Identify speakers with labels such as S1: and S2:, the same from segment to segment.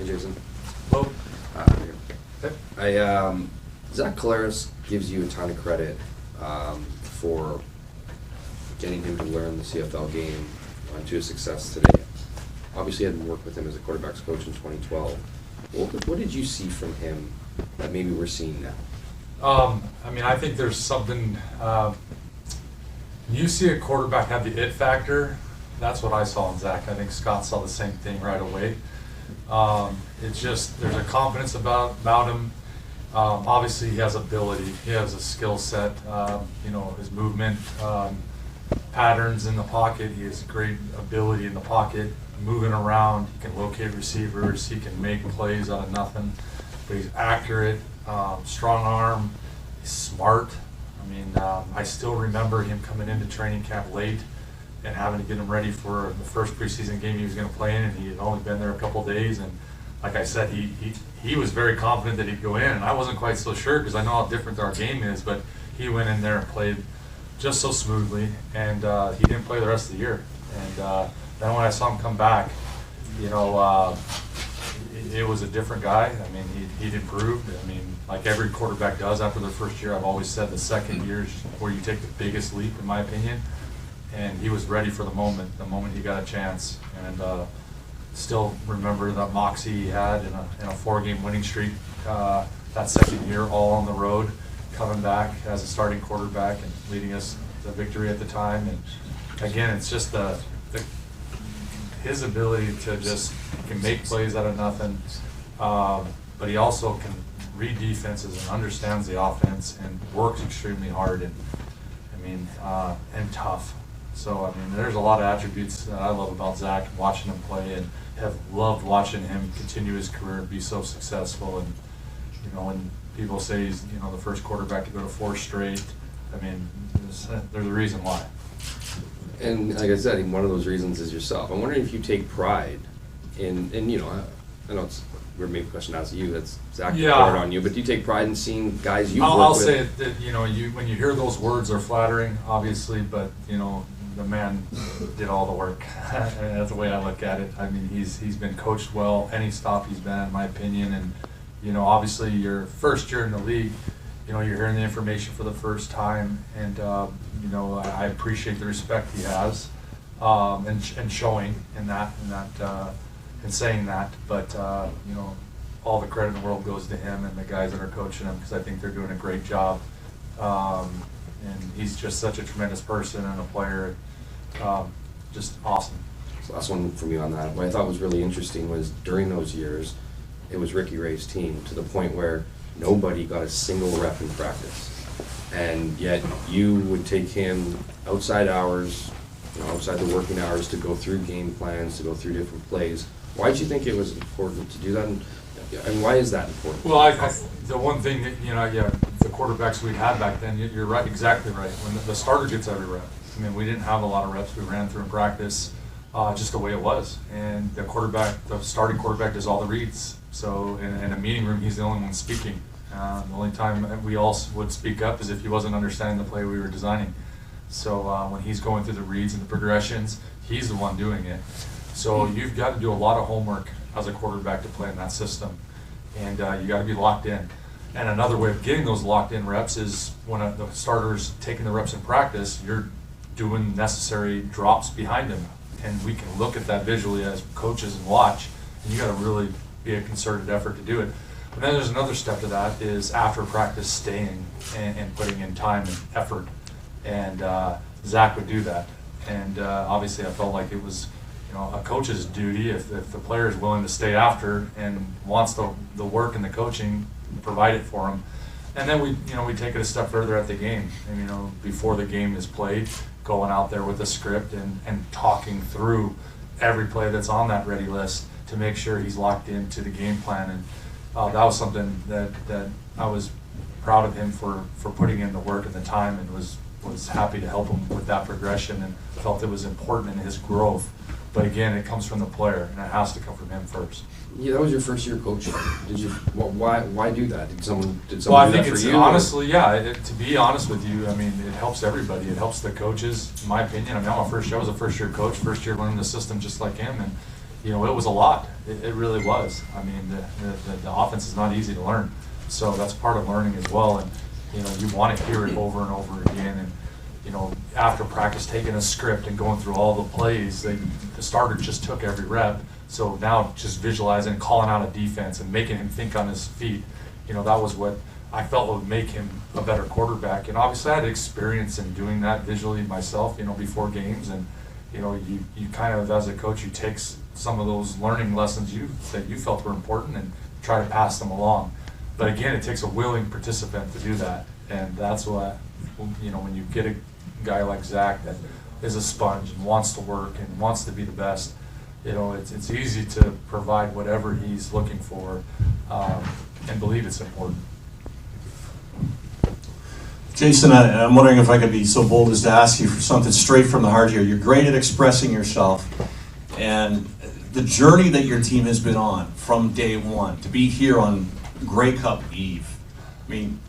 S1: Hey, Jason.
S2: Well,
S1: Zach Collaros gives you a ton of credit for getting him to learn the CFL game to his success today. Obviously, I had worked with him as a quarterbacks coach in 2012. What did you see from him that maybe we're seeing now?
S2: I think there's something. You see a quarterback have the it factor. That's what I saw in Zach. I think Scott saw the same thing right away. It's just there's a confidence about him. Obviously, he has ability. He has a skill set. His movement patterns in the pocket. He has great ability in the pocket, moving around. He can locate receivers. He can make plays out of nothing. But he's accurate, strong arm. He's smart. I still remember him coming into training camp late and having to get him ready for the first preseason game he was going to play in, and he had only been there a couple of days. And like I said, he was very confident that he'd go in, and I wasn't quite so sure because I know how different our game is, but he went in there and played just so smoothly, and he didn't play the rest of the year. And then when I saw him come back, it was a different guy. He'd improved. Like every quarterback does after their first year, I've always said the second year is where you take the biggest leap, in my opinion. And he was ready for the moment he got a chance. And still remember that moxie he had in a 4-game winning streak that second year, all on the road, coming back as a starting quarterback and leading us to victory at the time. And again, it's just his ability to just can make plays out of nothing, but he also can read defenses and understands the offense and works extremely hard and tough. So there's a lot of attributes that I love about Zach, watching him play, and have loved watching him continue his career and be so successful. And when people say he's the first quarterback to go to 4 straight, there's a reason why.
S1: And like I said, one of those reasons is yourself. I'm wondering if you take pride in I know it's we're maybe a question to ask you. That's Zach hard on you, but do you take pride in seeing guys you work with?
S2: I'll say it that when you hear those words are flattering, obviously, but the man did all the work. That's the way I look at it. He's been coached well any stop he's been, in my opinion, and obviously your first year in the league, you're hearing the information for the first time, and I appreciate the respect he has and showing in that and saying that, but all the credit in the world goes to him and the guys that are coaching him, because I think they're doing a great job, and he's just such a tremendous person and a player, just awesome.
S1: So last one from you on that. What I thought was really interesting was during those years, it was Ricky Ray's team, to the point where nobody got a single rep in practice, and yet you would take him outside hours, outside the working hours, to go through game plans, to go through different plays. Why did you think it was important to do that, and why is that important?
S2: Well, the one thing that the quarterbacks we had back then, you're right, exactly right. When the starter gets every rep. We didn't have a lot of reps. We ran through in practice, just the way it was. And the starting quarterback, does all the reads. So in a meeting room, he's the only one speaking. The only time we all would speak up is if he wasn't understanding the play we were designing. So when he's going through the reads and the progressions, he's the one doing it. So you've got to do a lot of homework as a quarterback to play in that system, and you got to be locked in. And another way of getting those locked in reps is when the starter's taking the reps in practice, you're doing necessary drops behind him, and we can look at that visually as coaches and watch, and you got to really be a concerted effort to do it. But then there's another step to that, is after practice staying and putting in time and effort, and Zach would do that. And obviously I felt like it was a coach's duty, if the player is willing to stay after and wants the work and the coaching, provide it for him. And then we take it a step further at the game, and before the game is played, going out there with a script and talking through every play that's on that ready list to make sure he's locked into the game plan. And that was something that I was proud of him for putting in the work and the time, and was happy to help him with that progression, and felt it was important in his growth. But again, it comes from the player, and it has to come from him first.
S1: Yeah, that was your first year coaching. Did you? Why do that? Did someone do that for you?
S2: Well, I think it's honestly, to be honest with you, it helps everybody. It helps the coaches, in my opinion. I was a first year coach, first year learning the system just like him, and it was a lot. It really was. I mean, the offense is not easy to learn. So that's part of learning as well. And, you want to hear it over and over again. And, after practice, taking a script and going through all the plays, the starter just took every rep. So now just visualizing and calling out a defense and making him think on his feet, that was what I felt would make him a better quarterback. And obviously I had experience in doing that visually myself, before games. And, you kind of, as a coach, you take some of those learning lessons that you felt were important and try to pass them along. But again, it takes a willing participant to do that. And that's what, when you get a guy like Zach that is a sponge and wants to work and wants to be the best, it's easy to provide whatever he's looking for, and believe it's important.
S3: Jason, I'm wondering if I could be so bold as to ask you for something straight from the heart here. You're great at expressing yourself, and the journey that your team has been on from day one to be here on Grey Cup Eve. I mean,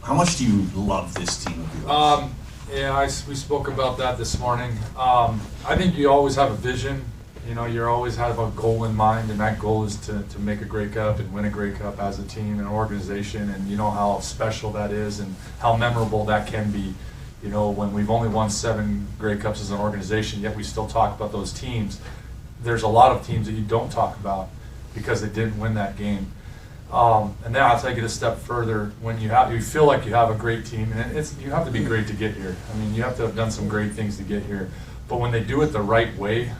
S3: how much do you love this team of yours?
S2: We spoke about that this morning. I think you always have a vision. You always have a goal in mind, and that goal is to make a Grey Cup and win a Grey Cup as a team and an organization, and you know how special that is and how memorable that can be. When we've only won 7 Grey Cups as an organization, yet we still talk about those teams. There's a lot of teams that you don't talk about because they didn't win that game. And then I'll take it a step further. When you feel like you have a great team, and you have to be great to get here. I mean, you have to have done some great things to get here. But when they do it the right way,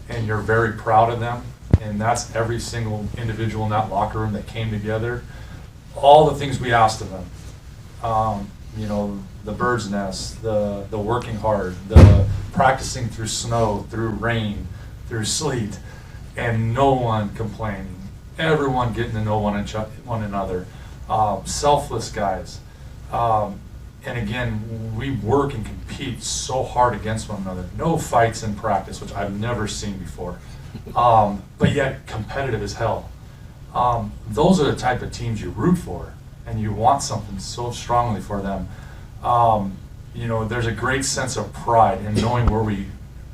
S2: and you're very proud of them, and that's every single individual in that locker room that came together, all the things we asked of them, the bird's nest, the working hard, the practicing through snow, through rain, through sleet, and no one complaining. Everyone getting to know one another, selfless guys. And again, we work and compete so hard against one another. No fights in practice, which I've never seen before, but yet competitive as hell. Those are the type of teams you root for, and you want something so strongly for them. There's a great sense of pride in knowing where we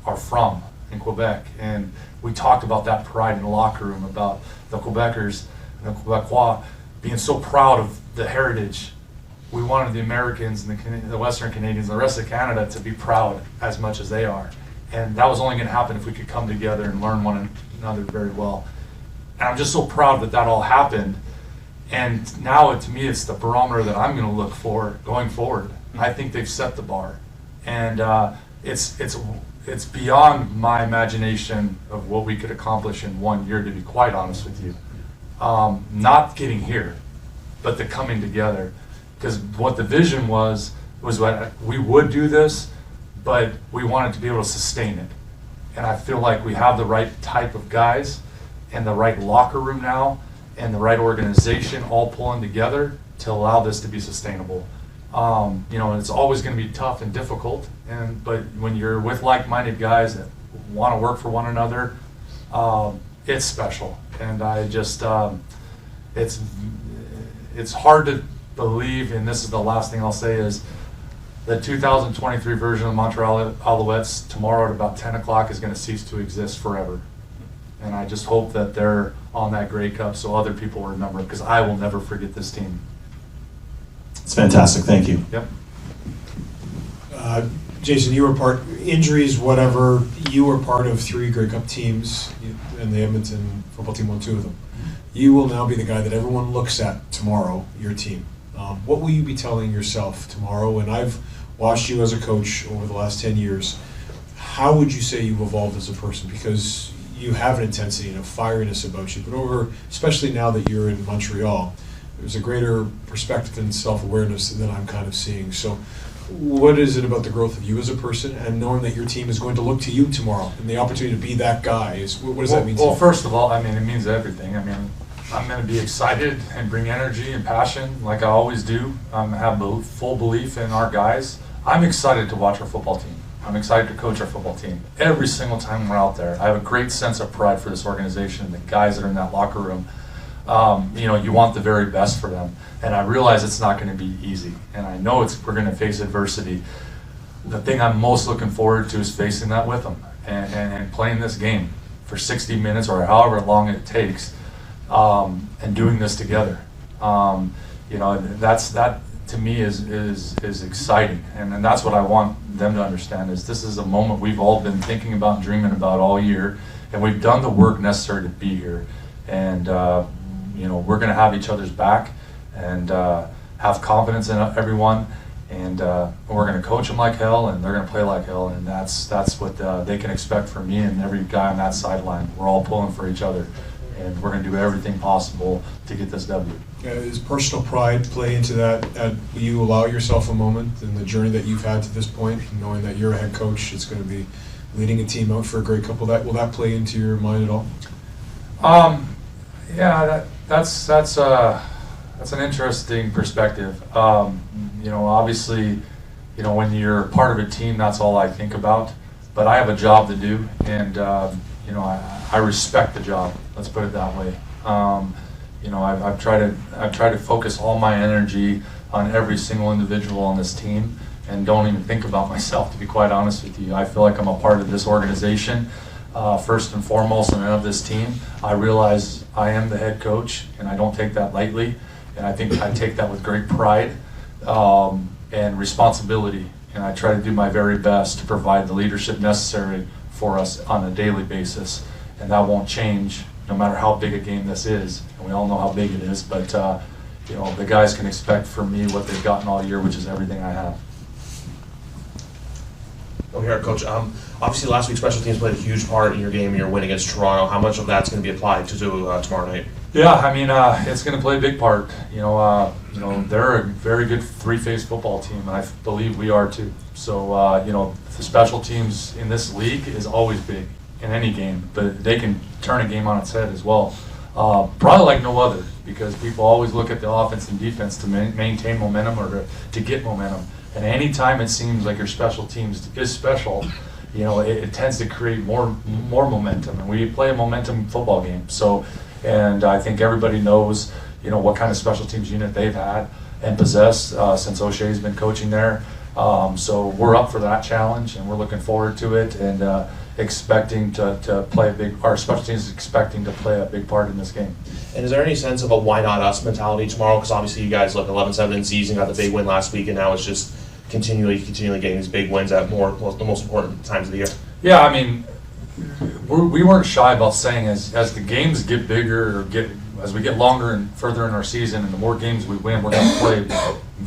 S2: are from in Quebec, and we talked about that pride in the locker room, about the Quebecers and the Quebecois being so proud of the heritage. We wanted the Americans and the Western Canadians and the rest of Canada to be proud as much as they are. And that was only going to happen if we could come together and learn one another very well. And I'm just so proud that all happened. And now, to me, it's the barometer that I'm going to look for going forward. I think they've set the bar. And it's beyond my imagination of what we could accomplish in 1 year, to be quite honest with you. Not getting here, but the coming together. Because what the vision was that we would do this, but we wanted to be able to sustain it. And I feel like we have the right type of guys and the right locker room now and the right organization all pulling together to allow this to be sustainable. And it's always going to be tough and difficult, but when you're with like-minded guys that want to work for one another, it's special. And I just, it's hard to believe, and this is the last thing I'll say, is the 2023 version of Montreal Alouettes tomorrow at about 10 o'clock is going to cease to exist forever. And I just hope that they're on that Grey Cup so other people remember it, because I will never forget this team.
S3: It's fantastic. Thank you.
S2: Yep.
S4: Jason, you were injuries, whatever, you were part of 3 Grey Cup teams, and the Edmonton football team won 2 of them. You will now be the guy that everyone looks at tomorrow, your team. What will you be telling yourself tomorrow? And I've watched you as a coach over the last 10 years. How would you say you've evolved as a person? Because you have an intensity and a fieriness about you, but especially now that you're in Montreal, there's a greater perspective and self-awareness that I'm kind of seeing. So what is it about the growth of you as a person and knowing that your team is going to look to you tomorrow and the opportunity to be that guy? What does that mean to you?
S2: Well, first of all, it means everything. I'm going to be excited and bring energy and passion like I always do. I have full belief in our guys. I'm excited to watch our football team. I'm excited to coach our football team. Every single time we're out there, I have a great sense of pride for this organization and the guys that are in that locker room. You want the very best for them. And I realize it's not going to be easy. And I know we're going to face adversity. The thing I'm most looking forward to is facing that with them and playing this game. for 60 minutes or however long it takes, and doing this together. You know, that to me is exciting, and that's what I want them to understand, is this is a moment we've all been thinking about and dreaming about all year, and we've done the work necessary to be here. And you know, we're going to have each other's back, and have confidence in everyone, and we're going to coach them like hell, and they're going to play like hell, and that's what they can expect from me and every guy on that sideline. We're all pulling for each other, and we're going to do everything possible to get this W.
S4: Does personal pride play into that? Will you allow yourself a moment in the journey that you've had to this point, knowing that you're a head coach, it's going to be leading a team out for a great couple? Will that play into your mind at all?
S2: Yeah, that's an interesting perspective. You know, obviously, you know, when you're part of a team, that's all I think about. But I have a job to do, and you know, I respect the job. Let's put it that way. You know, I've tried to focus all my energy on every single individual on this team, and don't even think about myself, to be quite honest with you. I feel like I'm a part of this organization, first and foremost, and of this team. I realize I am the head coach, and I don't take that lightly, and I think I take that with great pride and responsibility, and I try to do my very best to provide the leadership necessary for us on a daily basis, and that won't change no matter how big a game this is, and we all know how big it is, but you know, the guys can expect from me what they've gotten all year, which is everything I have.
S5: Oh, here, Coach. Obviously, last week special teams played a huge part in your game and your win against Toronto. How much of that's going to be applied to tomorrow night?
S2: Yeah, I mean, it's going to play a big part. You know, they're a very good three-phase football team, and I believe we are too. So, you know, the special teams in this league is always big in any game, but they can turn a game on its head as well. Probably like no other, because people always look at the offense and defense to maintain momentum or to get momentum. And anytime it seems like your special teams is special, you know, it tends to create more momentum, and we play a momentum football game. So, and I think everybody knows, you know, what kind of special teams unit they've had and possessed since O'Shea's been coaching there. So we're up for that challenge, and we're looking forward to it, and expecting to play a big. Our special teams is expecting to play a big part in this game.
S5: And is there any sense of a why not us mentality tomorrow? Because obviously you guys look 11-7 in season, got the big win last week, and now it's just continually getting these big wins at the most important times of the year.
S2: Yeah, I mean, we weren't shy about saying as the games get bigger, or as we get longer and further in our season, and the more games we win, we're going to play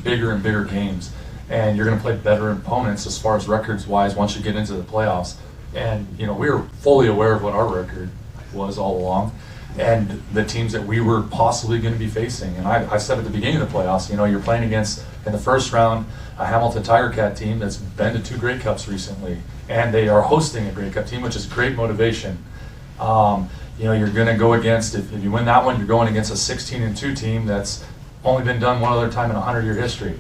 S2: bigger and bigger games, and you're going to play better opponents as far as records wise once you get into the playoffs. And you know, we were fully aware of what our record was all along, and the teams that we were possibly going to be facing. And I said at the beginning of the playoffs, you know, you're playing against, in the first round, a Hamilton Tiger Cat team that's been to 2 Grey Cups recently, and they are hosting a Grey Cup team, which is great motivation. You know, you're going to go against, if you win that one, you're going against a 16-2 team that's only been done one other time in 100-year history.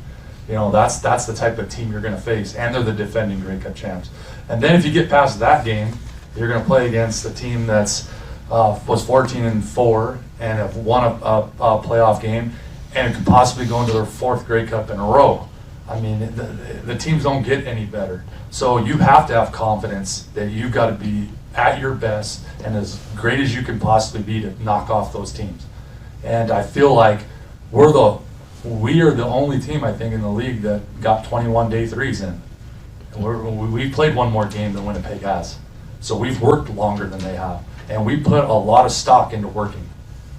S2: You know, that's the type of team you're going to face, and they're the defending Grey Cup champs. And then if you get past that game, you're going to play against a team that's was 14-4 and have won a playoff game, and could possibly go into their 4th Grey Cup in a row. I mean, the teams don't get any better. So you have to have confidence that you've got to be at your best and as great as you can possibly be to knock off those teams. And I feel like we are the only team, I think, in the league that got 21 day threes in. And we played one more game than Winnipeg has. So we've worked longer than they have. And we put a lot of stock into working.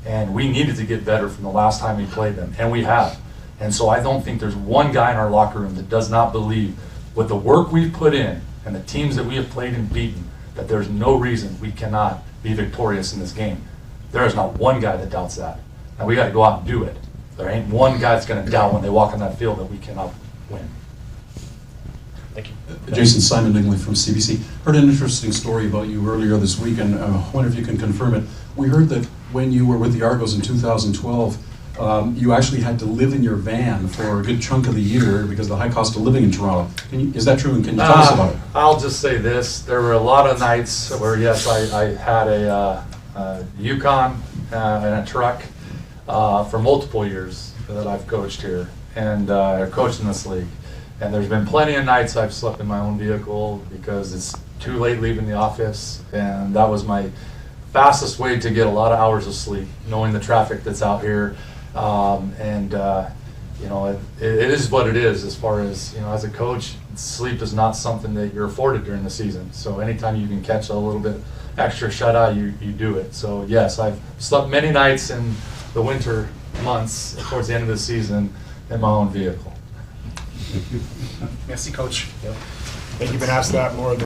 S2: And we needed to get better from the last time we played them, and we have. And so I don't think there's one guy in our locker room that does not believe, with the work we've put in and the teams that we have played and beaten, that there's no reason we cannot be victorious in this game. There is not one guy that doubts that. And we got to go out and do it. There ain't one guy that's going to doubt when they walk on that field that we cannot win.
S5: Thank you.
S3: Jason Simon Dingley from CBC. Heard an interesting story about you earlier this week, and I wonder if you can confirm it. We heard that when you were with the Argos in 2012, you actually had to live in your van for a good chunk of the year because of the high cost of living in Toronto. Is that true, and can you tell us about it?
S2: I'll just say this. There were a lot of nights where, yes, I had a Yukon and a truck for multiple years that I've coached here and coached in this league. And there's been plenty of nights I've slept in my own vehicle because it's too late leaving the office, and that was my fastest way to get a lot of hours of sleep, knowing the traffic that's out here. You know, it is what it is as far as, you know, as a coach, sleep is not something that you're afforded during the season. So anytime you can catch a little bit extra shut-eye, you do it. So yes, I've slept many nights in the winter months towards the end of the season in my own vehicle.
S6: Merci, Coach. I think you've been asked that more than